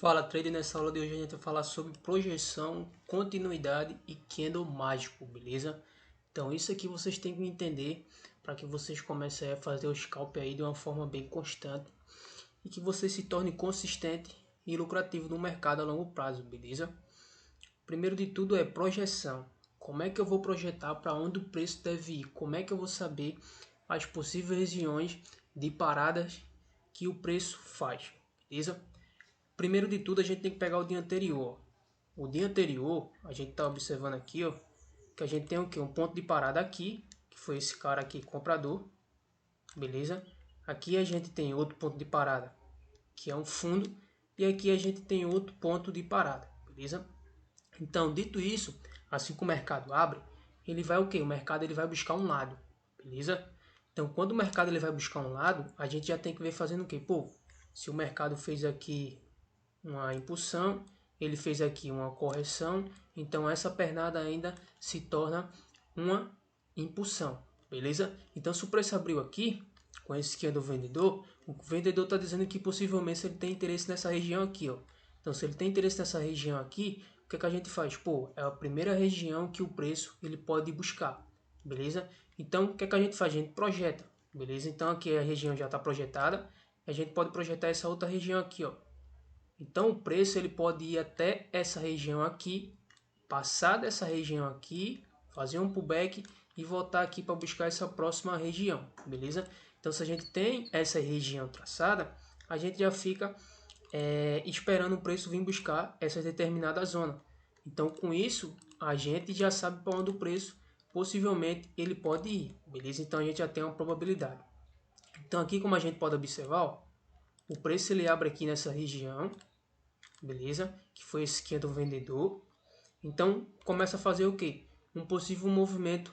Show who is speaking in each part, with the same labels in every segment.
Speaker 1: Fala trader, nessa aula de hoje a gente vai falar sobre projeção, continuidade e candle mágico, beleza? Então isso aqui vocês têm que entender para que vocês comecem a fazer o scalp aí de uma forma bem constante e que você se torne consistente e lucrativo no mercado a longo prazo, beleza? Primeiro de tudo é projeção. Como é que eu vou projetar para onde o preço deve ir? Como é que eu vou saber as possíveis regiões de paradas que o preço faz, beleza? Primeiro de tudo, a gente tem que pegar o dia anterior. O dia anterior, a gente está observando aqui, ó, que a gente tem o quê? Um ponto de parada aqui, que foi esse cara aqui, comprador, beleza? Aqui a gente tem outro ponto de parada, que é um fundo, e aqui a gente tem outro ponto de parada, beleza? Então, dito isso, assim que o mercado abre, ele vai o quê? O mercado ele vai buscar um lado, beleza? Então, quando o mercado ele vai buscar um lado, a gente já tem que ver fazendo o quê? Pô, se o mercado fez aqui uma impulsão, ele fez aqui uma correção, então essa pernada ainda se torna uma impulsão, beleza? Então se o preço abriu aqui, com esse que é do vendedor, o vendedor está dizendo que possivelmente ele tem interesse nessa região aqui, ó. Então se ele tem interesse nessa região aqui, o que é que a gente faz? Pô, é a primeira região que o preço ele pode buscar, beleza? Então o que é que a gente faz? A gente projeta, beleza? Então aqui a região já está projetada, a gente pode projetar essa outra região aqui, ó. Então o preço ele pode ir até essa região aqui, passar dessa região aqui, fazer um pullback e voltar aqui para buscar essa próxima região, beleza? Então se a gente tem essa região traçada, a gente já fica esperando o preço vir buscar essa determinada zona. Então com isso a gente já sabe para onde o preço possivelmente ele pode ir, beleza? Então a gente já tem uma probabilidade. Então aqui como a gente pode observar, ó, o preço ele abre aqui nessa região, beleza? Que foi esse que é do vendedor. Então começa a fazer o que? Um possível movimento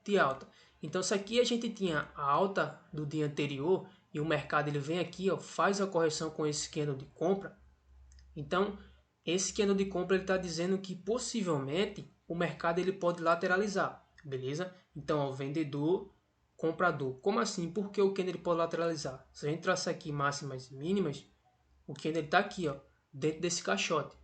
Speaker 1: de alta. Então se aqui a gente tinha a alta do dia anterior e o mercado ele vem aqui, ó, faz a correção com esse candle de compra. Então esse candle de compra ele está dizendo que possivelmente o mercado ele pode lateralizar, beleza? Então ó, vendedor, comprador. Como assim? Por que o candle ele pode lateralizar? Se a gente traçar aqui máximas e mínimas, o candle está aqui, ó, dentro desse caixote.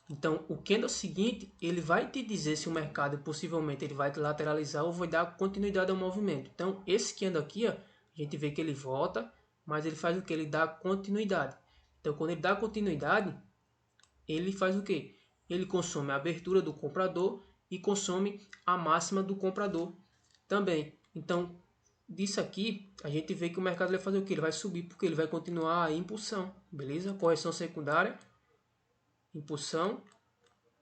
Speaker 1: Então, o candle seguinte, ele vai te dizer se o mercado possivelmente ele vai te lateralizar ou vai dar continuidade ao movimento. Então, esse candle aqui, ó, a gente vê que ele volta, mas ele faz o que? Ele dá continuidade. Então, quando ele dá continuidade, ele faz o que? Ele consome a abertura do comprador e consome a máxima do comprador também. Então, disso aqui, a gente vê que o mercado vai fazer o que? Ele vai subir porque ele vai continuar a impulsão, beleza? Correção secundária, impulsão,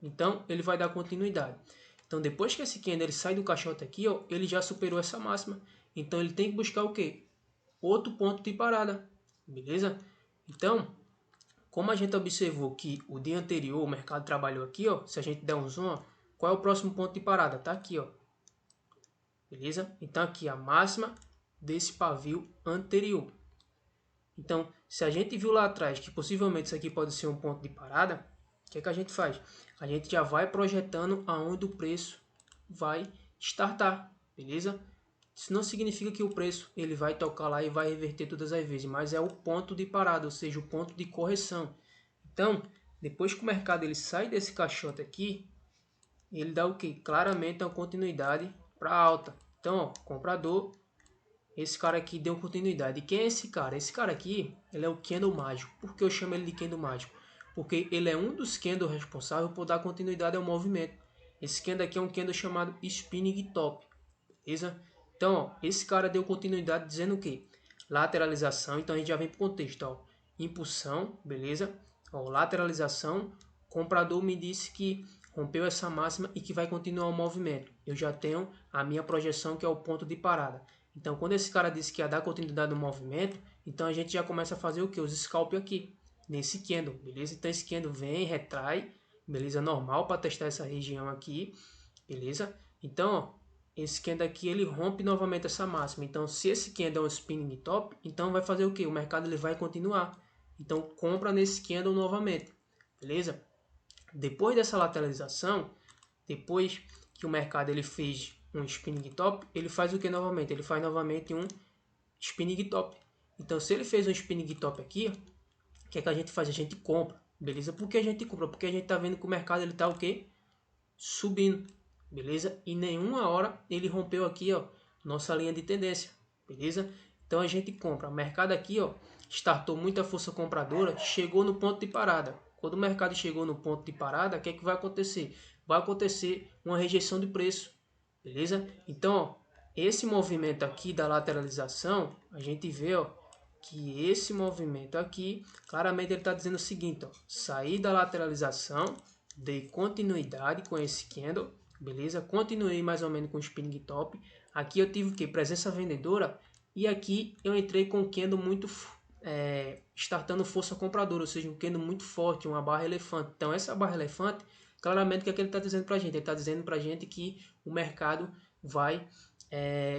Speaker 1: então ele vai dar continuidade. Então depois que esse candle ele sai do caixote aqui, ó, ele já superou essa máxima, então ele tem que buscar o que? Outro ponto de parada, beleza? Então, como a gente observou que o dia anterior o mercado trabalhou aqui, ó, se a gente der um zoom, ó, qual é o próximo ponto de parada? Tá aqui, ó, beleza? Então aqui a máxima desse pavio anterior. Então, se a gente viu lá atrás que possivelmente isso aqui pode ser um ponto de parada, o que é que a gente faz? A gente já vai projetando aonde o preço vai startar, beleza? Isso não significa que o preço ele vai tocar lá e vai reverter todas as vezes, mas é o ponto de parada, ou seja, o ponto de correção. Então, depois que o mercado ele sai desse caixote aqui, ele dá o que? Claramente uma continuidade para alta. Então, ó, comprador, esse cara aqui deu continuidade. E quem é esse cara? Esse cara aqui, ele é o candle mágico. Por que eu chamo ele de candle mágico? Porque ele é um dos candles responsáveis por dar continuidade ao movimento. Esse candle aqui é um candle chamado spinning top, beleza? Então, ó, esse cara deu continuidade dizendo o quê? Lateralização. Então a gente já vem para o contexto, ó. Impulsão, beleza? Ó, lateralização. Comprador me disse que rompeu essa máxima e que vai continuar o movimento. Eu já tenho a minha projeção que é o ponto de parada. Então, quando esse cara disse que ia dar continuidade no movimento, então a gente já começa a fazer o que? Os scalp aqui, nesse candle, beleza? Então, esse candle vem, retrai, beleza? Normal para testar essa região aqui, beleza? Então, ó, esse candle aqui, ele rompe novamente essa máxima. Então, se esse candle é um spinning top, então vai fazer o que? O mercado ele vai continuar. Então, compra nesse candle novamente, beleza? Depois dessa lateralização, depois que o mercado ele fez um spinning top, ele faz o que novamente? Ele faz novamente um spinning top. Então, se ele fez um spinning top aqui, o que é que a gente faz? A gente compra, beleza? Por que a gente compra? Porque a gente tá vendo que o mercado ele tá o quê? Subindo, beleza? E nenhuma hora ele rompeu aqui, ó, nossa linha de tendência, beleza? Então a gente compra. O mercado aqui, ó, startou muita força compradora, chegou no ponto de parada. Quando o mercado chegou no ponto de parada, o que é que vai acontecer? Vai acontecer uma rejeição de preço, beleza? Então, ó, esse movimento aqui da lateralização, a gente vê, ó, que esse movimento aqui, claramente ele está dizendo o seguinte, ó, sair da lateralização, dei continuidade com esse candle, beleza? Continuei mais ou menos com o spinning top. Aqui eu tive o que? Presença vendedora. E aqui eu entrei com um candle muito startando força compradora, ou seja, um candle muito forte, uma barra elefante. Então essa barra elefante, claramente o que é que ele está dizendo para a gente? Ele está dizendo para a gente que o mercado vai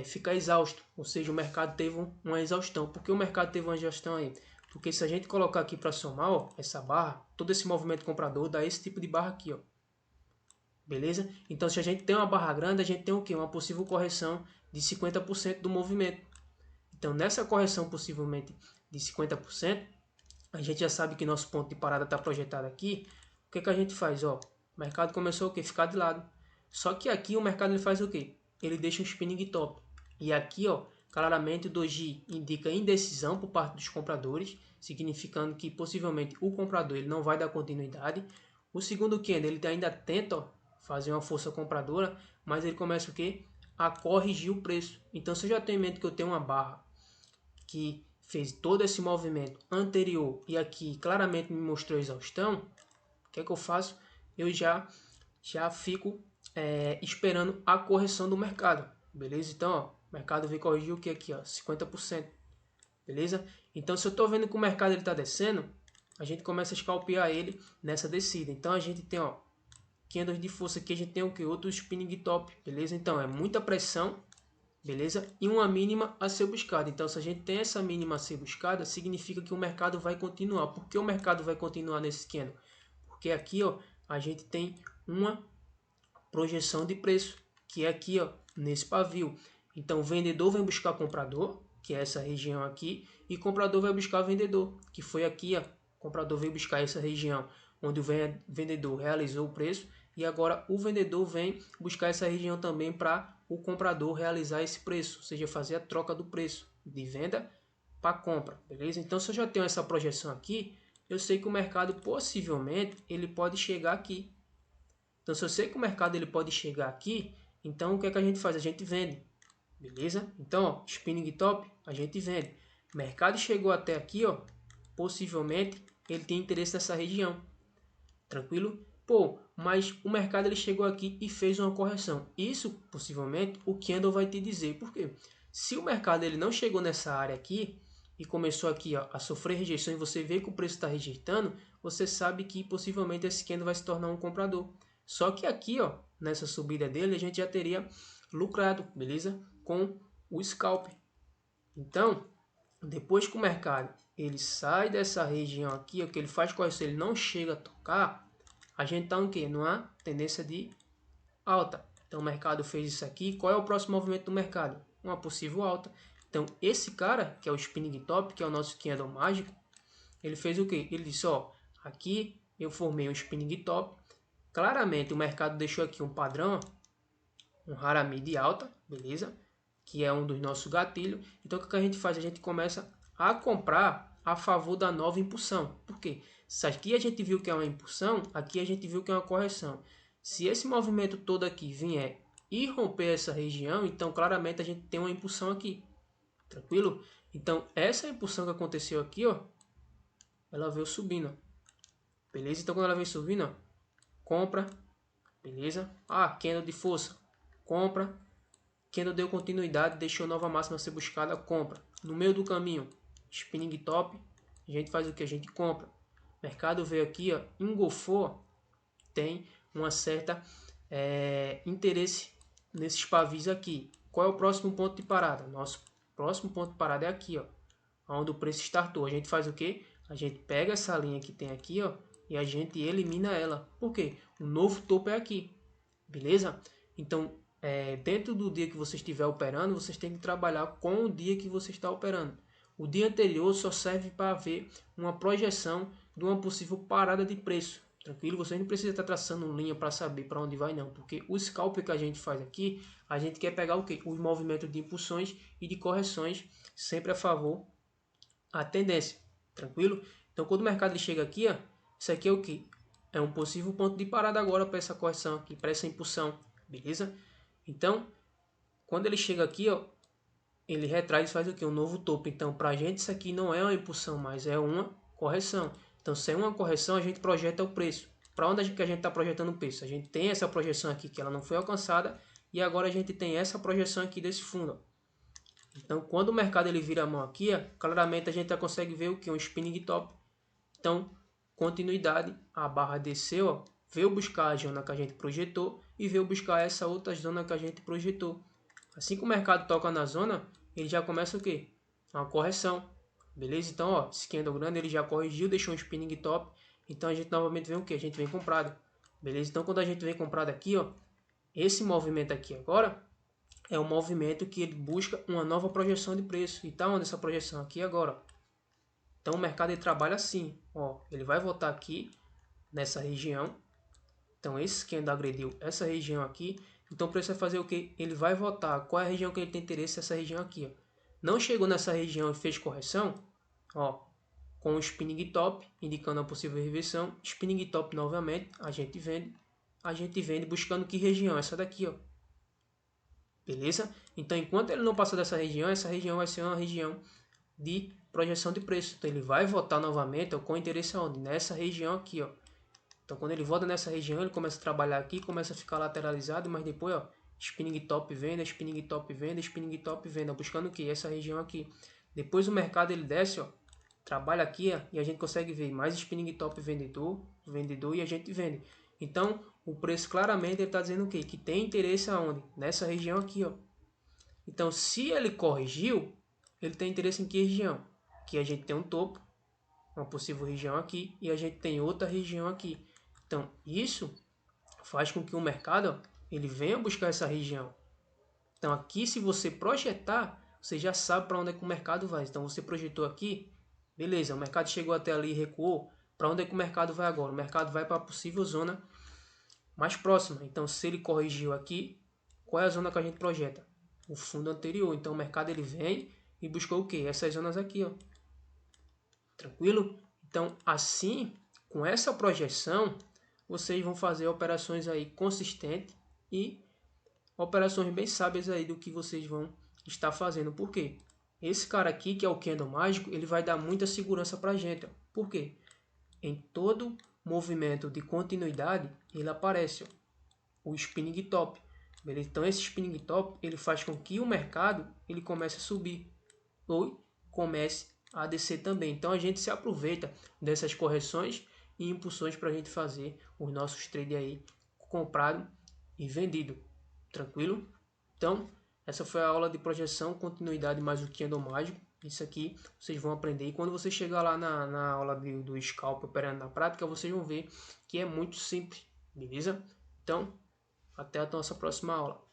Speaker 1: ficar exausto, ou seja, o mercado teve uma exaustão. Por que o mercado teve uma exaustão aí? Porque se a gente colocar aqui para somar, ó, essa barra, todo esse movimento comprador dá esse tipo de barra aqui, ó. Beleza? Então, se a gente tem uma barra grande, a gente tem o quê? Uma possível correção de 50% do movimento. Então, nessa correção possivelmente de 50%, a gente já sabe que nosso ponto de parada está projetado aqui. O que, que a gente faz? Ó, o mercado começou o quê? Ficar de lado. Só que aqui o mercado ele faz o quê? Ele deixa um spinning top. E aqui, ó, claramente o doji indica indecisão por parte dos compradores, significando que possivelmente o comprador ele não vai dar continuidade. O segundo candle ele ainda tenta, ó, fazer uma força compradora, mas ele começa o quê? A corrigir o preço. Então, se eu já tenho em mente que eu tenho uma barra que fez todo esse movimento anterior e aqui claramente me mostrou exaustão, o que é que eu faço? Eu já fico esperando a correção do mercado, beleza? Então, ó, o mercado veio corrigir o que aqui, ó, 50%, beleza? Então, se eu estou vendo que o mercado está descendo, a gente começa a scalpear ele nessa descida. Então, a gente tem, ó, candles de força aqui, a gente tem o que? Outro spinning top, beleza? Então, é muita pressão, beleza? E uma mínima a ser buscada. Então, se a gente tem essa mínima a ser buscada, significa que o mercado vai continuar. Por que o mercado vai continuar nesse candle? Porque aqui, ó, a gente tem uma projeção de preço, que é aqui, ó, nesse pavio. Então, o vendedor vem buscar comprador, que é essa região aqui, e o comprador vai buscar vendedor, que foi aqui, ó. O comprador veio buscar essa região onde o vendedor realizou o preço, e agora o vendedor vem buscar essa região também para o comprador realizar esse preço, ou seja, fazer a troca do preço de venda para compra, beleza? Então, se eu já tenho essa projeção aqui, eu sei que o mercado possivelmente ele pode chegar aqui. Então, se eu sei que o mercado ele pode chegar aqui, então o que é que a gente faz? A gente vende, beleza? Então, ó, spinning top, a gente vende. O mercado chegou até aqui, ó, possivelmente ele tem interesse nessa região. Tranquilo? Pô, mas o mercado ele chegou aqui e fez uma correção. Isso, possivelmente, o candle vai te dizer. Por quê? Se o mercado ele não chegou nessa área aqui e começou aqui, ó, a sofrer rejeição e você vê que o preço está rejeitando, você sabe que possivelmente esse candle vai se tornar um comprador. Só que aqui, ó, nessa subida dele, a gente já teria lucrado, beleza? Com o scalp. Então, depois que o mercado ele sai dessa região aqui, o que ele faz correção, ele não chega a tocar, a gente está no quê? Numa tendência de alta. Então o mercado fez isso aqui. Qual é o próximo movimento do mercado? Uma possível alta. Então esse cara, que é o spinning top, que é o nosso candle mágico, ele fez o quê? Ele disse, ó, aqui eu formei um spinning top. Claramente o mercado deixou aqui um padrão, um harami de alta, beleza? Que é um dos nossos gatilhos. Então o que a gente faz? A gente começa a comprar a favor da nova impulsão. Por quê? Se aqui a gente viu que é uma impulsão, aqui a gente viu que é uma correção. Se esse movimento todo aqui vier e romper essa região, então claramente a gente tem uma impulsão aqui. Tranquilo? Então essa impulsão que aconteceu aqui, ó, ela veio subindo. Beleza? Então quando ela vem subindo, ó, compra. Beleza? Ah, candle de força. Compra. Candle deu continuidade, deixou nova máxima a ser buscada, compra. No meio do caminho, spinning top, a gente faz o que? A gente compra. O mercado veio aqui, ó, engolfou, tem uma certa interesse nesses pavis aqui. Qual é o próximo ponto de parada? Nosso próximo ponto de parada é aqui, ó, onde o preço startou. A gente faz o que? A gente pega essa linha que tem aqui, ó, e a gente elimina ela. Por quê? O novo topo é aqui, beleza? Então, dentro do dia que você estiver operando, vocês têm que trabalhar com o dia que você está operando. O dia anterior só serve para ver uma projeção de uma possível parada de preço. Tranquilo? Você não precisa estar traçando linha para saber para onde vai não, porque o scalp que a gente faz aqui, a gente quer pegar o quê? Os movimentos de impulsões e de correções, sempre a favor a tendência. Tranquilo? Então quando o mercado ele chega aqui, ó, isso aqui é o que? É um possível ponto de parada agora para essa correção aqui, para essa impulsão, beleza? Então, quando ele chega aqui, ó, ele retrai e faz o que? Um novo topo. Então, para a gente isso aqui não é uma impulsão, mas é uma correção. Então, se é uma correção, a gente projeta o preço. Para onde que a gente está projetando o preço? A gente tem essa projeção aqui que ela não foi alcançada e agora a gente tem essa projeção aqui desse fundo. Ó. Então, quando o mercado ele vira a mão aqui, ó, claramente a gente já consegue ver o que? Um spinning top. Então, continuidade, a barra desceu, ó, veio buscar a zona que a gente projetou e veio buscar essa outra zona que a gente projetou. Assim que o mercado toca na zona, ele já começa o quê? Uma correção. Beleza? Então, ó, esse candle grande ele já corrigiu, deixou um spinning top. Então a gente novamente vem o quê? A gente vem comprado. Beleza? Então quando a gente vem comprado aqui, ó, esse movimento aqui agora é um movimento que ele busca uma nova projeção de preço. E tá onde essa projeção aqui agora? Então o mercado ele trabalha assim, ó, ele vai voltar aqui nessa região. Então esse candle agrediu essa região aqui. Então o preço vai fazer o que? Ele vai voltar. Qual é a região que ele tem interesse? Essa região aqui. Ó. Não chegou nessa região e fez correção, ó, com o spinning top, indicando a possível reversão. Spinning top novamente, a gente vende buscando que região? Essa daqui, ó. Beleza? Então enquanto ele não passar dessa região, essa região vai ser uma região de projeção de preço. Então ele vai voltar novamente, ó, com interesse aonde? Nessa região aqui, ó. Então quando ele volta nessa região, ele começa a trabalhar aqui, começa a ficar lateralizado, mas depois, ó, spinning top venda, spinning top venda, spinning top venda, buscando o que? Essa região aqui. Depois o mercado ele desce, ó, trabalha aqui, ó, e a gente consegue ver mais spinning top vendedor, vendedor e a gente vende. Então o preço claramente ele está dizendo o que? Que tem interesse aonde? Nessa região aqui, ó. Então se ele corrigiu, ele tem interesse em que região? Que a gente tem um topo, uma possível região aqui e a gente tem outra região aqui. Então, isso faz com que o mercado ó, ele venha buscar essa região. Então, aqui, se você projetar, você já sabe para onde é que o mercado vai. Então, você projetou aqui, beleza, o mercado chegou até ali e recuou. Para onde é que o mercado vai agora? O mercado vai para a possível zona mais próxima. Então, se ele corrigiu aqui, qual é a zona que a gente projeta? O fundo anterior. Então, o mercado ele vem e buscou o quê? Essas zonas aqui, ó. Tranquilo? Então, assim, com essa projeção, vocês vão fazer operações aí consistentes e operações bem sábias aí do que vocês vão estar fazendo. Por quê? Esse cara aqui, que é o candle mágico, ele vai dar muita segurança para a gente. Ó. Por quê? Em todo movimento de continuidade, ele aparece ó, o spinning top. Beleza? Então, esse spinning top, ele faz com que o mercado ele comece a subir ou comece a descer também. Então, a gente se aproveita dessas correções e impulsões para a gente fazer os nossos trades aí comprado e vendido. Tranquilo? Então, essa foi a aula de projeção, continuidade mais o candle mágico. Isso aqui vocês vão aprender. E quando você chegar lá na aula do scalp operando na prática, vocês vão ver que é muito simples. Beleza? Então, até a nossa próxima aula.